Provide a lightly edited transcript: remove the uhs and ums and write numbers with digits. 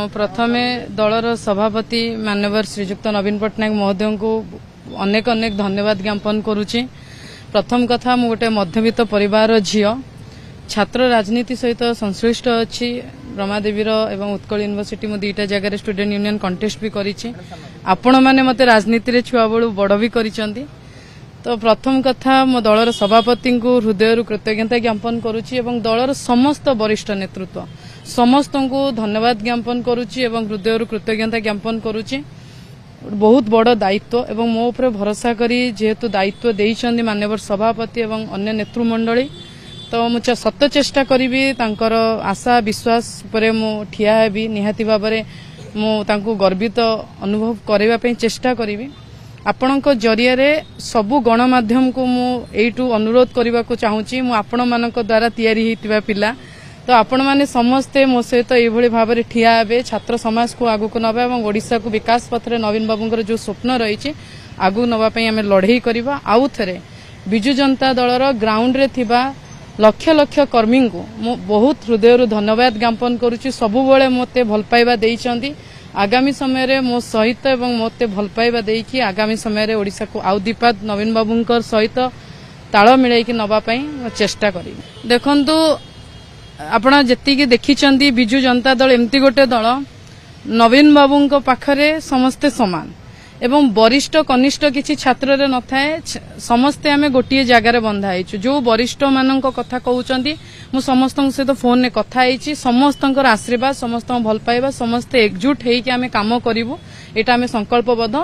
प्रथमे दलर सभापति माननीय श्रीजुक्त नवीन पट्टनायक महोदय को अनेक अनेक धन्यवाद ज्ञापन करुच्ची। प्रथम कथा मु गोटे मध्यवित्त परिवार झील छात्र राजनीति सहित संश्लिष्ट अच्छी रमादेवीर एवं उत्कल यूनिवर्सिटी मु दुईटा जगह स्टूडेंट यूनियन कंटेस्ट भी करिछि। आपण माने मते राजनीति रे छुआ बळू बड़ भी करिसंती। तो प्रथम कथा मो दलर सभापति को हृदय कृतज्ञता ज्ञापन करुच्ची एवं दलर समस्त वरिष्ठ नेतृत्व समस्त को धन्यवाद ज्ञापन करुच्ची एवं हृदय कृतज्ञता ज्ञापन करुच्ची। बहुत बड़ दायित्व एवं मो ऊपर भरोसा करी जेहेतु दायित्व देइछन्ती माननीय सभापति एवं अन्य नेतृमंडली तो मुझे सत चेष्टा करी तांकर आशा विश्वास पर मु ठिया हेबी निहाती भाबरे मु तांको गर्वित अनुभव करबा पई चेष्टा करी। आपणक जरिया रे सबु गणमाध्यम को मु एइटू अनुरोध करबा को चाहूची। मु आपण मानक द्वारा तयारी हेतिबा पिला तो आपण माने समस्ते मो सहित एभली भाबरे ठिया हेबे छात्र समाज को आगु को नबा एवं ओडिसा को विकास पथरे नवीन बाबूंकर जो स्वप्न रही आगु नबा पई आमे लड़ाई करबा। आउ थरे बिजु जनता दलर ग्राउंड रे थिबा लक्ष लक्ष कर्मी को मु बहुत हृदय धन्यवाद ज्ञापन करुच्ची। सबुबले मते भल पाइबा देइचंती। आगामी समय रे मो सहित एवं मते भल पाइबा देइकी आगामी समय रे ओडिसा को आउ दीपाद नवीन बाबूंकर सहित ताल मिलाइकी नबा पई चेष्टा करी। देखंतु आपण जेतिकी देखिचंती बिजु जनता दल एमती गोटे दल नवीन बाबूंको पाखरे समस्ते समान एवं वरिष्ठ कनिष्ठ किसी छात्र रे न थाए समस्ते आमे गोटिए जगार बंधा आइछु। जो वरिष्ठ मानक कथा कहउचंती मु समस्त सहित फोन ने कथा आइछि। समस्तंकर आशीर्वाद समस्त भल पाइबा समस्ते एकजुट हेइकि आमे काम करिवु एटा आमे संकल्पबद्ध।